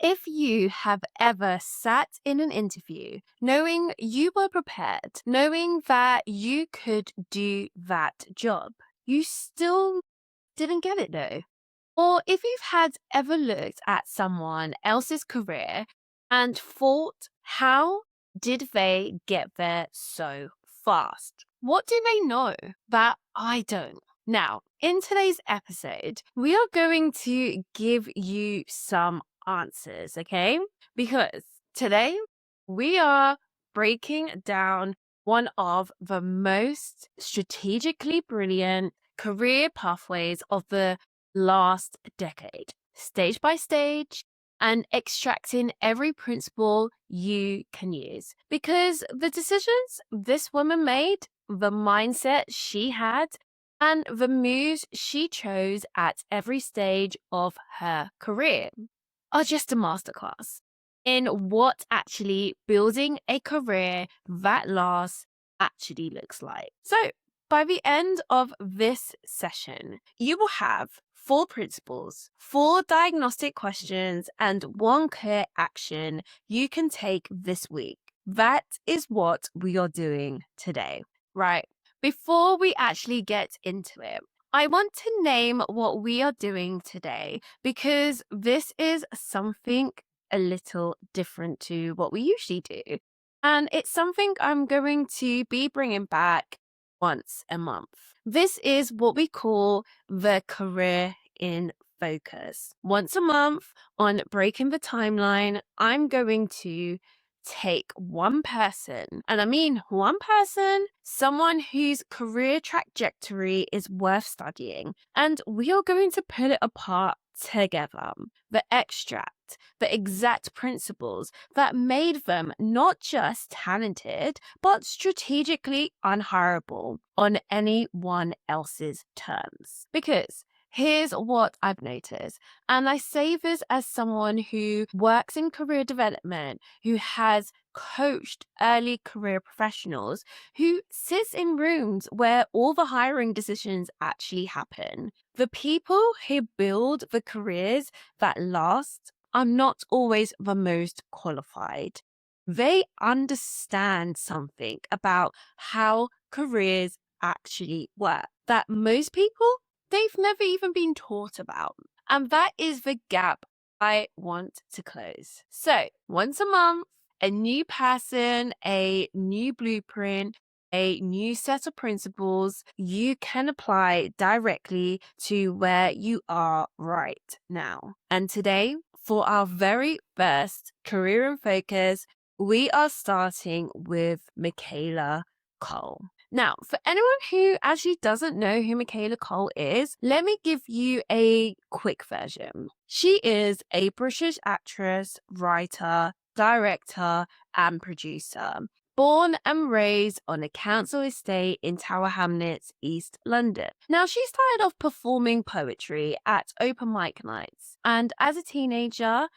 If you have ever sat in an interview knowing you were prepared, knowing that you could do that job, you still didn't get it though. Or if you've had ever looked at someone else's career and thought, how did they get there so fast? What do they know that I don't? Now, in today's episode, we are going to give you some answers, okay? Because today we are breaking down one of the most strategically brilliant career pathways of the last decade, stage by stage, and extracting every principle you can use. Because the decisions this woman made, the mindset she had, and the moves she chose at every stage of her career are just a masterclass in what actually building a career that lasts actually looks like. So, by the end of this session, you will have 4 principles, 4 diagnostic questions, and 1 clear action you can take this week. That is what we are doing today, right? Before we actually get into it, I want to name what we are doing today because this is something a little different to what we usually do. And it's something I'm going to be bringing back once a month. This is what we call the career in focus. Once a month on Breaking the Timeline, I'm going to take one person, and I mean one person, someone whose career trajectory is worth studying, and we are going to pull it apart together. The extract, the exact principles that made them not just talented, but strategically unhireable on anyone else's terms. Because here's what I've noticed, and I say this as someone who works in career development, who has coached early career professionals, who sits in rooms where all the hiring decisions actually happen. The people who build the careers that last are not always the most qualified. They understand something about how careers actually work that most people they've never even been taught about. And that is the gap I want to close. So, once a month, a new person, a new blueprint, a new set of principles you can apply directly to where you are right now. And today, for our very first career in focus, we are starting with Michaela Coel. Now, for anyone who actually doesn't know who Michaela Coel is, let me give you a quick version. She is a British actress, writer, director, and producer. Born and raised on a council estate in Tower Hamlets, East London. Now, she started off performing poetry at open mic nights, and as a teenager,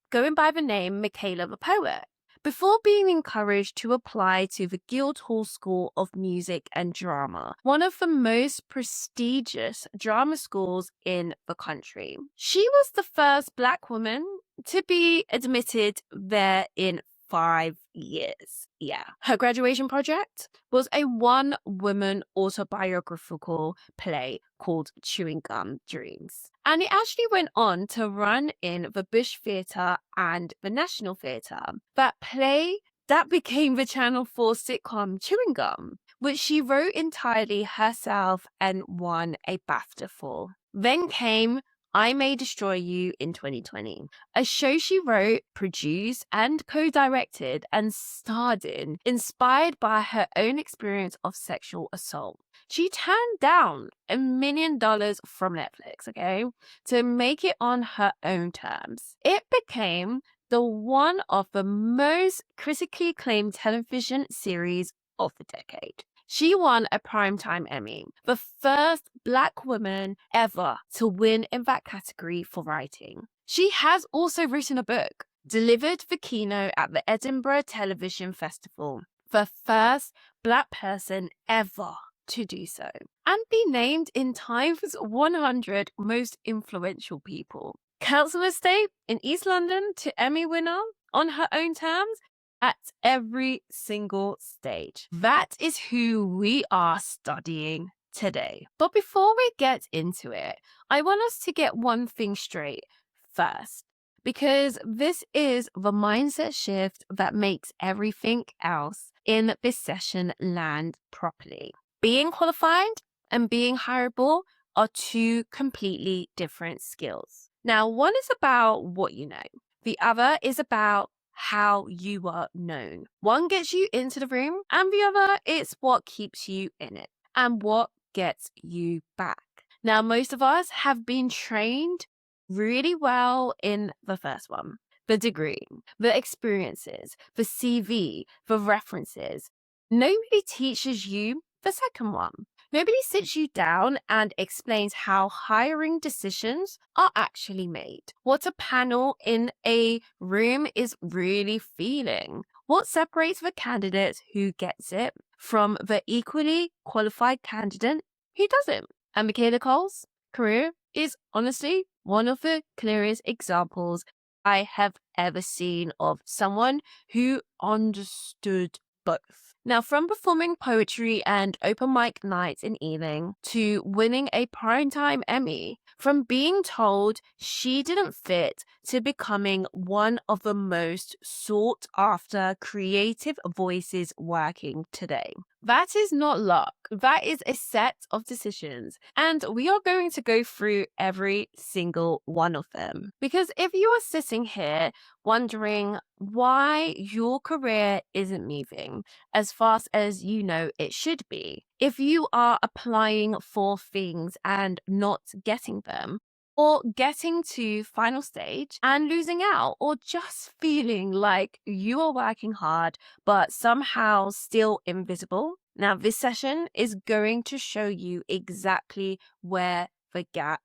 going by the name Michaela the Poet, before being encouraged to apply to the Guildhall School of Music and Drama, one of the most prestigious drama schools in the country. She was the first Black woman to be admitted there in 5 years. Yeah. Her graduation project was a one-woman autobiographical play called Chewing Gum Dreams. And it actually went on to run in the Bush Theatre and the National Theatre. That play, that became the Channel 4 sitcom Chewing Gum, which she wrote entirely herself and won a BAFTA for. Then came I May Destroy You in 2020, a show she wrote, produced, and co-directed and starred in, inspired by her own experience of sexual assault. She turned down $1 million from Netflix, okay, to make it on her own terms. It became the one of the most critically acclaimed television series of the decade. She won a Primetime Emmy, the first Black woman ever to win in that category for writing. She has also written a book, delivered the keynote at the Edinburgh Television Festival, the first Black person ever to do so, and be named in Time's 100 most influential people. Council estate in East London to Emmy winner on her own terms at every single stage. That is who we are studying today. But before we get into it, I want us to get one thing straight first, because this is the mindset shift that makes everything else in this session land properly. Being qualified and being hireable are two completely different skills. Now, one is about what you know. The other is about how you are known. One gets you into the room, and the other is what keeps you in it and what gets you back. Now, most of us have been trained really well in the first one, the degree, the experiences, the CV, the references. Nobody teaches you the second one. Nobody sits you down and explains how hiring decisions are actually made, what a panel in a room is really feeling, what separates the candidate who gets it from the equally qualified candidate who doesn't. And Michaela Coel's career is honestly one of the clearest examples I have ever seen of someone who understood both. Now, from performing poetry and open mic nights in Ealing to winning a primetime Emmy, from being told she didn't fit to becoming one of the most sought after creative voices working today. That is not luck. That is a set of decisions. And we are going to go through every single one of them. Because if you are sitting here wondering why your career isn't moving as fast as you know it should be, if you are applying for things and not getting them, or getting to final stage and losing out, or just feeling like you are working hard but somehow still invisible. Now, this session is going to show you exactly where the gap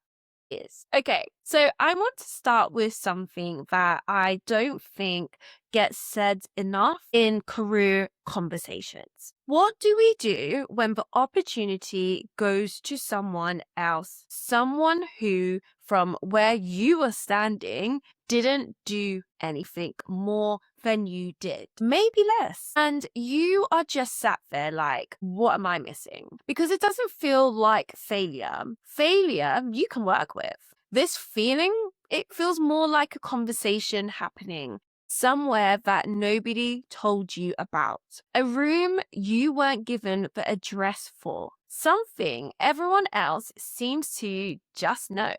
is. Okay, so I want to start with something that I don't think gets said enough in career conversations. What do we do when the opportunity goes to someone else, someone who, from where you are standing, didn't do anything more than you did, maybe less, and you are just sat there like, what am I missing? Because it doesn't feel like failure. Failure you can work with. This feeling, it feels more like a conversation happening somewhere that nobody told you about, a room you weren't given the address for, something everyone else seems to just know,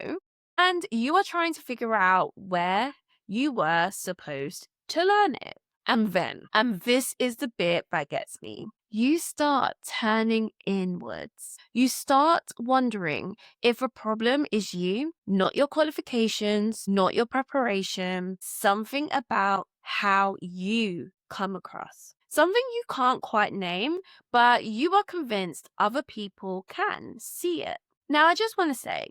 and you are trying to figure out where you were supposed to learn it. And then, and this is the bit that gets me, you start turning inwards. You start wondering if a problem is you, not your qualifications, not your preparation, something about how you come across. Something you can't quite name, but you are convinced other people can see it. Now, I just want to say,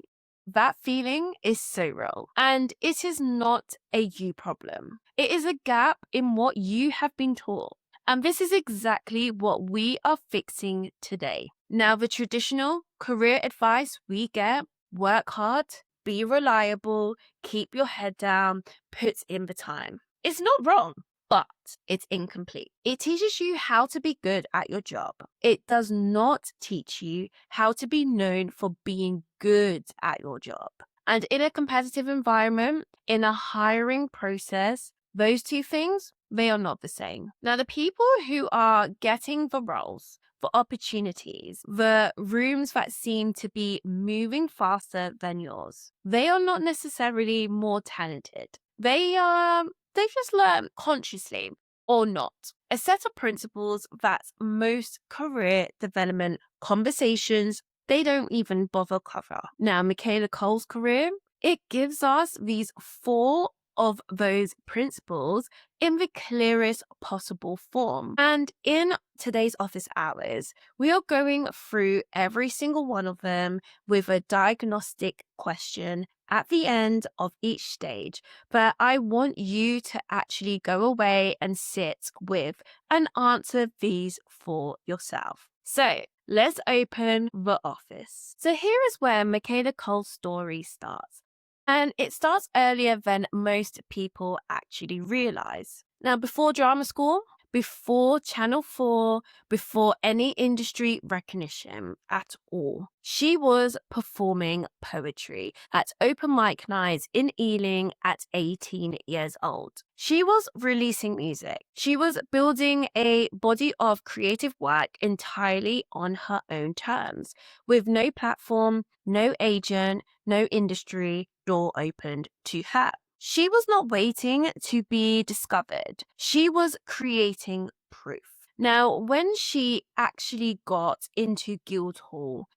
that feeling is so real, and it is not a you problem. It is a gap in what you have been taught. And this is exactly what we are fixing today. Now, the traditional career advice we get: work hard, be reliable, keep your head down, put in the time. It's not wrong, but it's incomplete. It teaches you how to be good at your job. It does not teach you how to be known for being good at your job. And in a competitive environment, in a hiring process, those two things, they are not the same. Now, the people who are getting the roles, the opportunities, the rooms that seem to be moving faster than yours, they are not necessarily more talented. They just learn consciously or not a set of principles that most career development conversations, they don't even bother cover. Now, Michaela Coel's career, it gives us these 4 of those principles in the clearest possible form. And in today's office hours, we are going through every single one of them with a diagnostic question at the end of each stage. But I want you to actually go away and sit with and answer these for yourself. So let's open the office. So here is where Michaela Coel's story starts. And it starts earlier than most people actually realize. Now, before drama school, before Channel 4, before any industry recognition at all, she was performing poetry at open mic nights in Ealing at 18 years old. She was releasing music. She was building a body of creative work entirely on her own terms, with no platform, no agent, no industry door opened to her. She was not waiting to be discovered. She was creating proof. Now, when she actually got into Guildhall,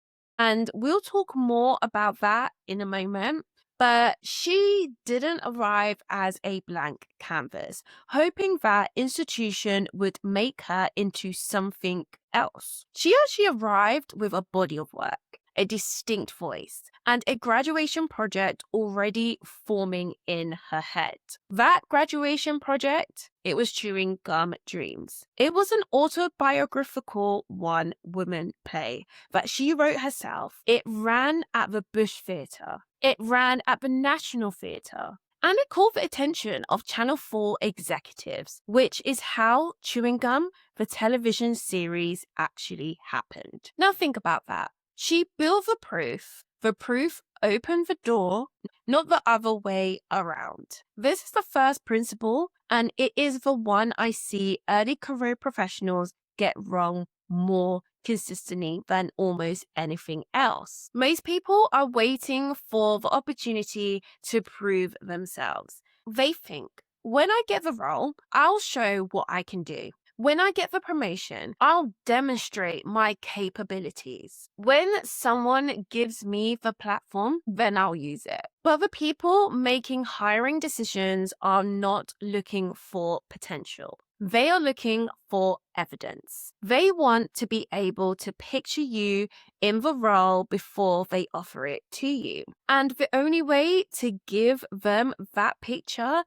and we'll talk more about that in a moment, but she didn't arrive as a blank canvas, hoping that institution would make her into something else. She actually arrived with a body of work, a distinct voice, and a graduation project already forming in her head. That graduation project, it was Chewing Gum Dreams. It was an autobiographical one-woman play that she wrote herself. It ran at the Bush Theatre. It ran at the National Theatre. And it caught the attention of Channel 4 executives, which is how Chewing Gum, the television series, actually happened. Now think about that. She built the proof. The proof opened the door, not the other way around. This is the first principle, and it is the one I see early career professionals get wrong more consistently than almost anything else. Most people are waiting for the opportunity to prove themselves. They think, when I get the role, I'll show what I can do. When I get the promotion, I'll demonstrate my capabilities. When someone gives me the platform, then I'll use it. But the people making hiring decisions are not looking for potential. They are looking for evidence. They want to be able to picture you in the role before they offer it to you. And the only way to give them that picture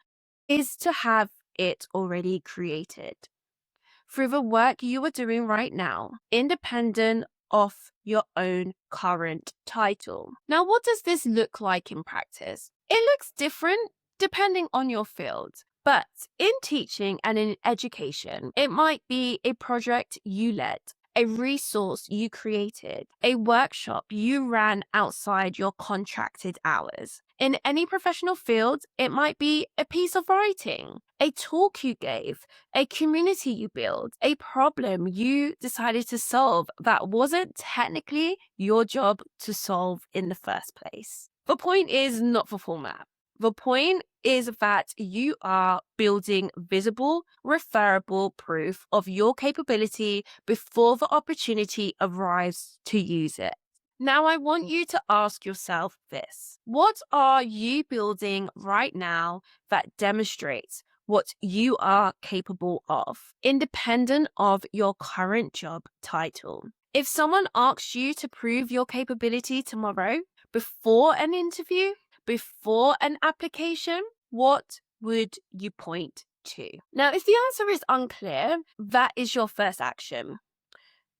is to have it already created through the work you are doing right now, independent of your own current title. Now, what does this look like in practice? It looks different depending on your field. But in teaching and in education, it might be a project you led, a resource you created, a workshop you ran outside your contracted hours. In any professional field, it might be a piece of writing, a talk you gave, a community you built, a problem you decided to solve that wasn't technically your job to solve in the first place. The point is not the format. The point is that you are building visible, referable proof of your capability before the opportunity arrives to use it. Now, I want you to ask yourself this. What are you building right now that demonstrates what you are capable of, independent of your current job title? If someone asks you to prove your capability tomorrow, before an interview, before an application, what would you point to? Now, if the answer is unclear, that is your first action.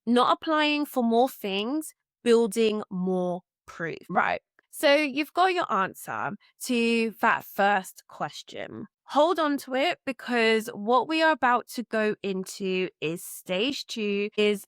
Not applying for more things, building more proof. Right. So you've got your answer to that first question. Hold on to it, because what we are about to go into is stage 2, is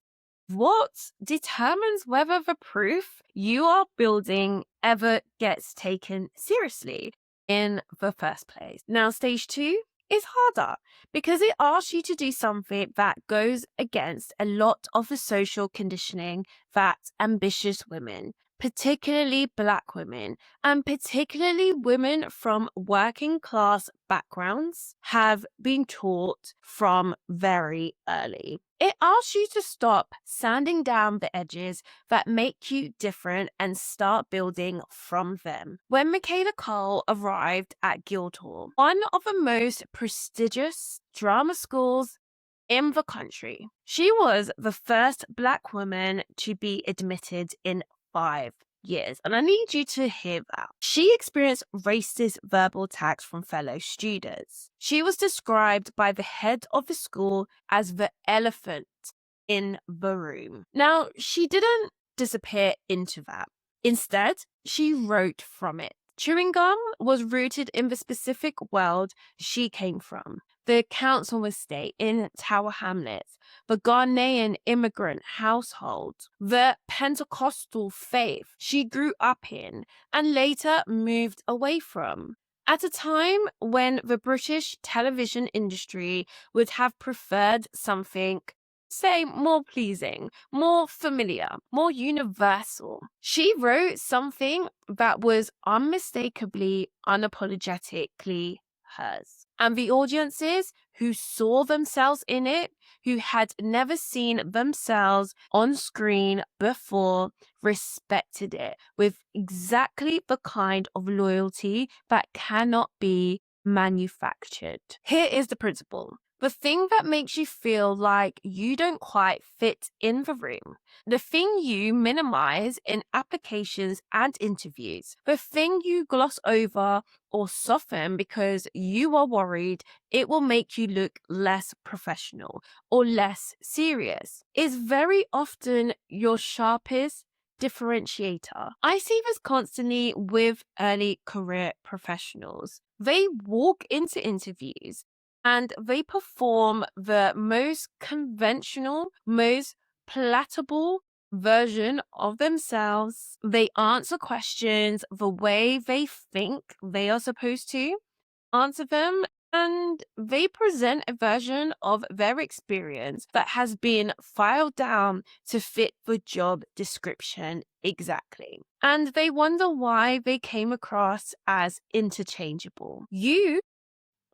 what determines whether the proof you are building ever gets taken seriously in the first place. Now, stage 2 is harder because it asks you to do something that goes against a lot of the social conditioning that ambitious women, particularly Black women, and particularly women from working class backgrounds, have been taught from very early. It asks you to stop sanding down the edges that make you different and start building from them. When Michaela Coel arrived at Guildhall, one of the most prestigious drama schools in the country, she was the first Black woman to be admitted in 5 years. And I need you to hear that. She experienced racist verbal attacks from fellow students. She was described by the head of the school as the elephant in the room. Now, she didn't disappear into that. Instead, she wrote from it. Chewing gum was rooted in the specific world she came from. The council estate in Tower Hamlets, the Ghanaian immigrant household, the Pentecostal faith she grew up in and later moved away from. At a time when the British television industry would have preferred something, say, more pleasing, more familiar, more universal, she wrote something that was unmistakably, unapologetically hers. And the audiences who saw themselves in it, who had never seen themselves on screen before, respected it with exactly the kind of loyalty that cannot be manufactured. Here is the principle. The thing that makes you feel like you don't quite fit in the room, the thing you minimize in applications and interviews, the thing you gloss over or soften because you are worried it will make you look less professional or less serious, is very often your sharpest differentiator. I see this constantly with early career professionals. They walk into interviews and they perform the most conventional, most palatable version of themselves. They answer questions the way they think they are supposed to answer them, and they present a version of their experience that has been filed down to fit the job description exactly. And they wonder why they came across as interchangeable. You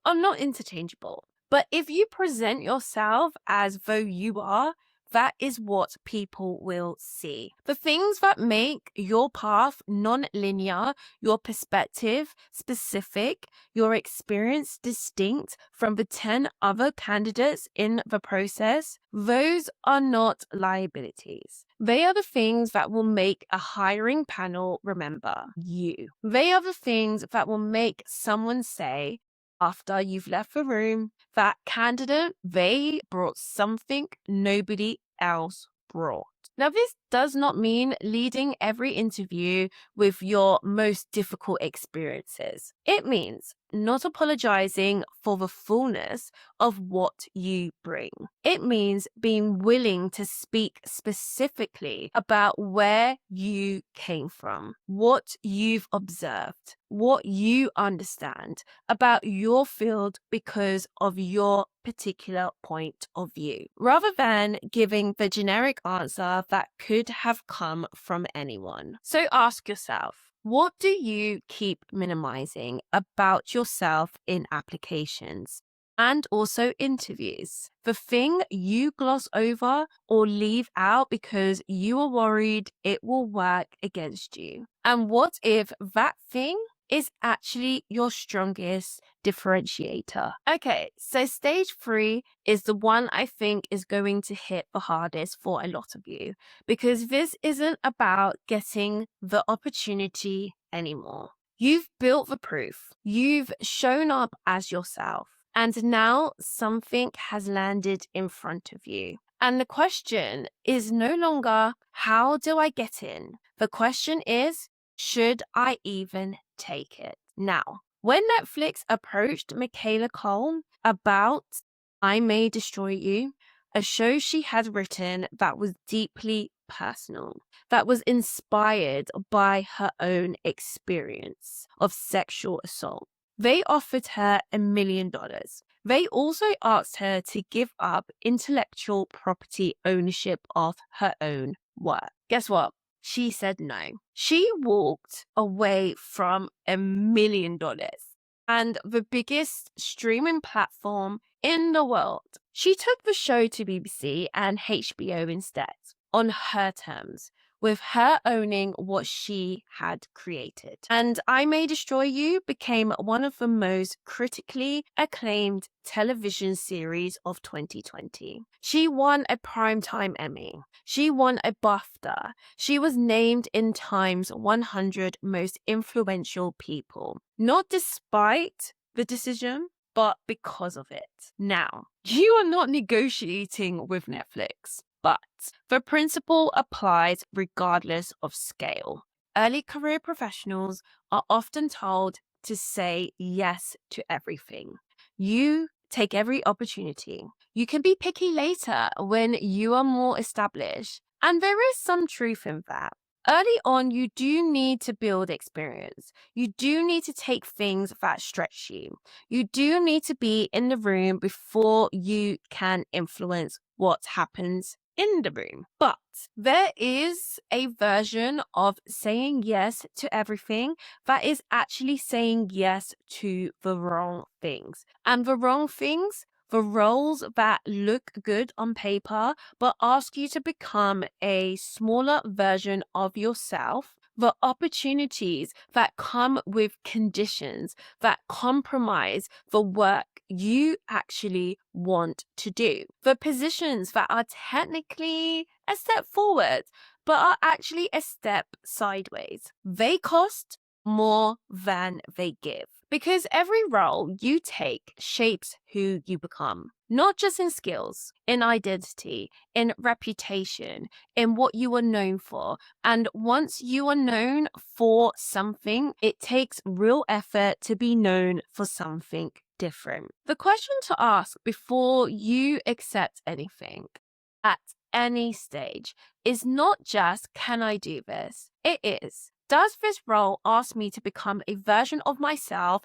are not interchangeable. But if you present yourself as though you are, that is what people will see. The things that make your path non-linear, your perspective specific, your experience distinct from the 10 other candidates in the process, those are not liabilities. They are the things that will make a hiring panel remember you. They are the things that will make someone say, after you've left the room, that candidate, they brought something nobody else brought. Now, this does not mean leading every interview with your most difficult experiences. It means not apologizing for the fullness of what you bring. It means being willing to speak specifically about where you came from, what you've observed, what you understand about your field because of your particular point of view, rather than giving the generic answer that could have come from anyone. So ask yourself, what do you keep minimizing about yourself in applications and also interviews? The thing you gloss over or leave out because you are worried it will work against you. And what if that thing is actually your strongest differentiator? Okay, so stage 3 is the one I think is going to hit the hardest for a lot of you, because this isn't about getting the opportunity anymore. You've built the proof, you've shown up as yourself, and now something has landed in front of you. And the question is no longer, how do I get in? The question is, should I even take it? Now, when Netflix approached Michaela Coel about I May Destroy You, a show she had written that was deeply personal, that was inspired by her own experience of sexual assault, they offered her $1 million. They also asked her to give up intellectual property ownership of her own work. Guess what? She said no. She walked away from $1 million and the biggest streaming platform in the world. She took the show to BBC and HBO instead, on her terms, with her owning what she had created. And I May Destroy You became one of the most critically acclaimed television series of 2020. She won a Primetime Emmy. She won a BAFTA. She was named in Time's 100 Most Influential People. Not despite the decision, but because of it. Now, you are not negotiating with Netflix, but the principle applies regardless of scale. early career professionals are often told to say yes to everything. You take every opportunity. You can be picky later when you are more established. And there is some truth in that. Early on, you do need to build experience. You do need to take things that stretch you. You do need to be in the room before you can influence what happens in the room. But there is a version of saying yes to everything that is actually saying yes to the wrong things. And the wrong things, the roles that look good on paper but ask you to become a smaller version of yourself, the opportunities that come with conditions that compromise the work you actually want to do, the positions that are technically a step forward but are actually a step sideways. They cost more than they give. Because every role you take shapes who you become, not just in skills, in identity, in reputation, in what you are known for. And once you are known for something, it takes real effort to be known for something different. The question to ask before you accept anything at any stage is not just, can I do this? It is, does this role ask me to become a version of myself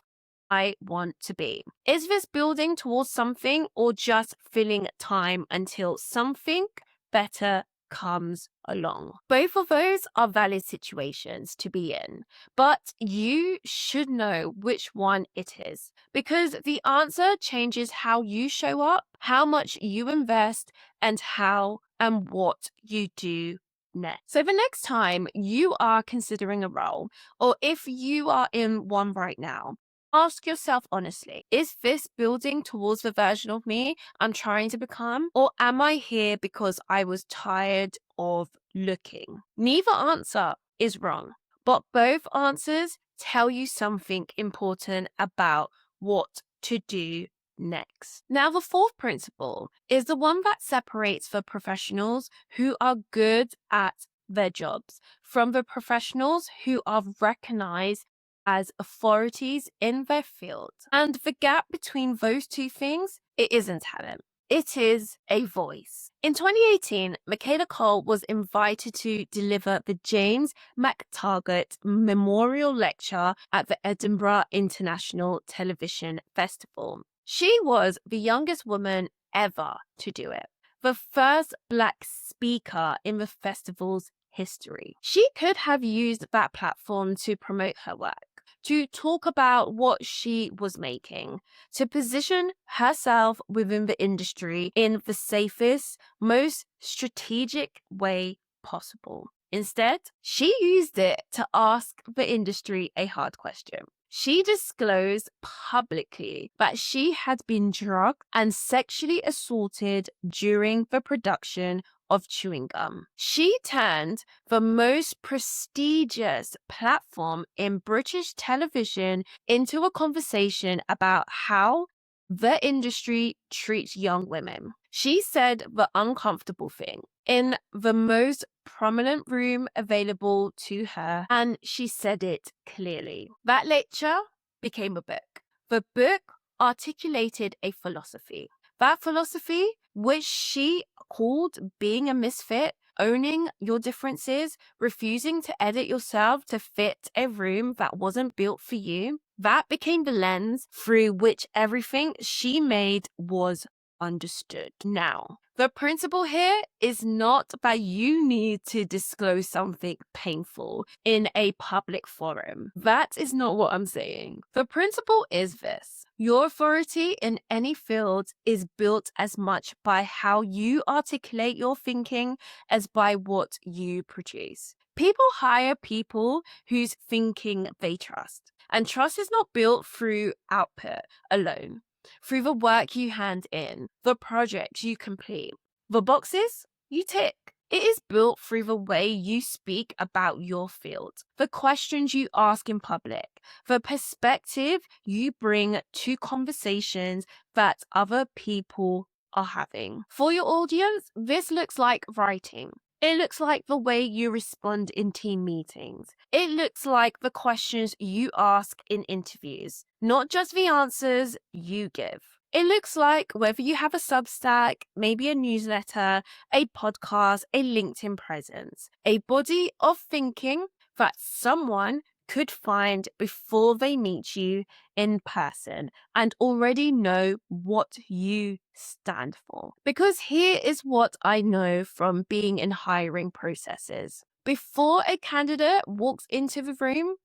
I want to be? Is this building towards something or just filling time until something better comes along? Both of those are valid situations to be in, but you should know which one it is, because the answer changes how you show up, how much you invest, and how and what you do next. So the next time you are considering a role, or if you are in one right now, ask yourself honestly, is this building towards the version of me I'm trying to become? Or am I here because I was tired of looking? Neither answer is wrong, but both answers tell you something important about what to do next. Now, the fourth principle is the one that separates the professionals who are good at their jobs from the professionals who are recognized as authorities in their field. And the gap between those two things, it isn't talent. It is a voice. In 2018, Michaela Coel was invited to deliver the James McTaggart Memorial Lecture at the Edinburgh International Television Festival. She was the youngest woman ever to do it, the first Black speaker in the festival's history. She could have used that platform to promote her work, to talk about what she was making, to position herself within the industry in the safest, most strategic way possible. Instead, she used it to ask the industry a hard question. She disclosed publicly that she had been drugged and sexually assaulted during the production of chewing gum. She turned the most prestigious platform in British television into a conversation about how the industry treats young women. She said the uncomfortable thing in the most prominent room available to her, and she said it clearly. That lecture became a book. The book articulated a philosophy. That philosophy, which she called being a misfit, owning your differences, refusing to edit yourself to fit a room that wasn't built for you, that became the lens through which everything she made was understood. Now, the principle here is not that you need to disclose something painful in a public forum. That is not what I'm saying. The principle is this. Your authority in any field is built as much by how you articulate your thinking as by what you produce. People hire people whose thinking they trust. And trust is not built through output alone, through the work you hand in, the projects you complete, the boxes you tick. It is built through the way you speak about your field, the questions you ask in public, the perspective you bring to conversations that other people are having. For your audience, this looks like writing. It looks like the way you respond in team meetings. It looks like the questions you ask in interviews, not just the answers you give. It looks like whether you have a Substack, maybe a newsletter, a podcast, a LinkedIn presence, a body of thinking that someone could find before they meet you in person and already know what you stand for. Because here is what I know from being in hiring processes. Before a candidate walks into the room,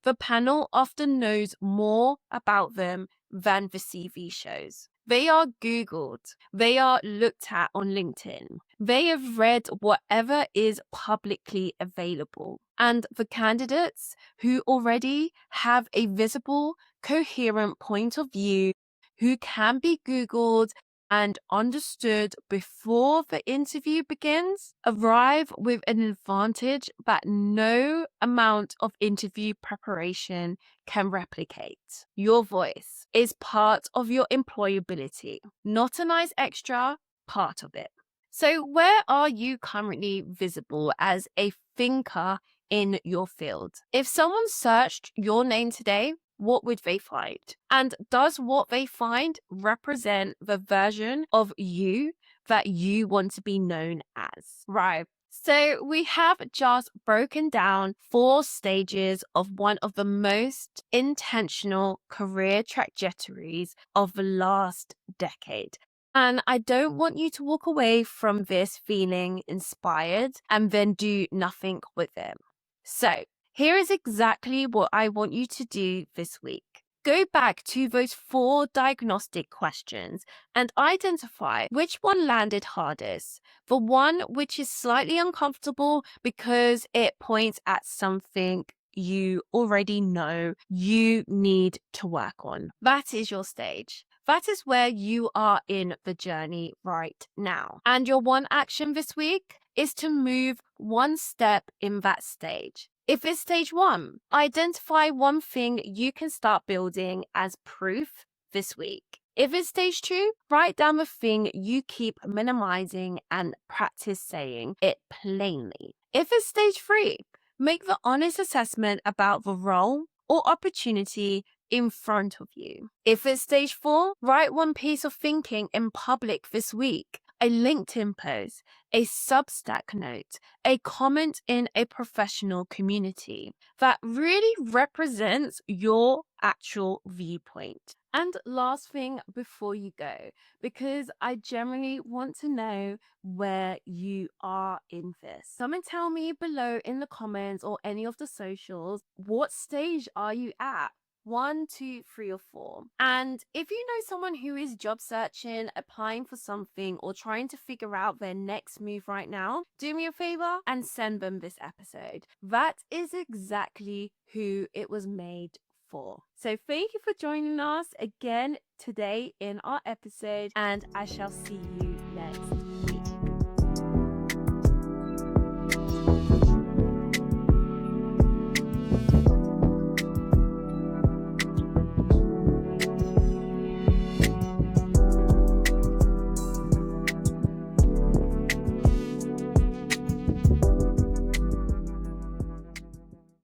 the panel often knows more about them than the CV shows. They are Googled. They are looked at on LinkedIn. They have read whatever is publicly available. And the candidates who already have a visible, coherent point of view, who can be Googled and understood before the interview begins, arrive with an advantage that no amount of interview preparation can replicate. Your voice is part of your employability, not a nice extra, part of it. So, where are you currently visible as a thinker in your field? If someone searched your name today, what would they find? And does what they find represent the version of you that you want to be known as? Right. So we have just broken down 4 stages of one of the most intentional career trajectories of the last decade. And I don't want you to walk away from this feeling inspired and then do nothing with it. So, here is exactly what I want you to do this week. Go back to those 4 diagnostic questions and identify which one landed hardest. The one which is slightly uncomfortable because it points at something you already know you need to work on. That is your stage. That is where you are in the journey right now. And your one action this week is to move one step in that stage. If it's stage 1, identify one thing you can start building as proof this week. If it's stage 2, write down the thing you keep minimizing and practice saying it plainly. If it's stage 3, make the honest assessment about the role or opportunity in front of you. If it's stage 4, write one piece of thinking in public this week. A LinkedIn post, a Substack note, a comment in a professional community that really represents your actual viewpoint. And last thing before you go, because I generally want to know where you are in this. Come and tell me below in the comments or any of the socials, what stage are you at? 1, 2, 3, or 4. And if you know someone who is job searching, applying for something, or trying to figure out their next move right now, do me a favor and send them this episode. That is exactly who it was made for. So thank you for joining us again today in our episode, and I shall see you next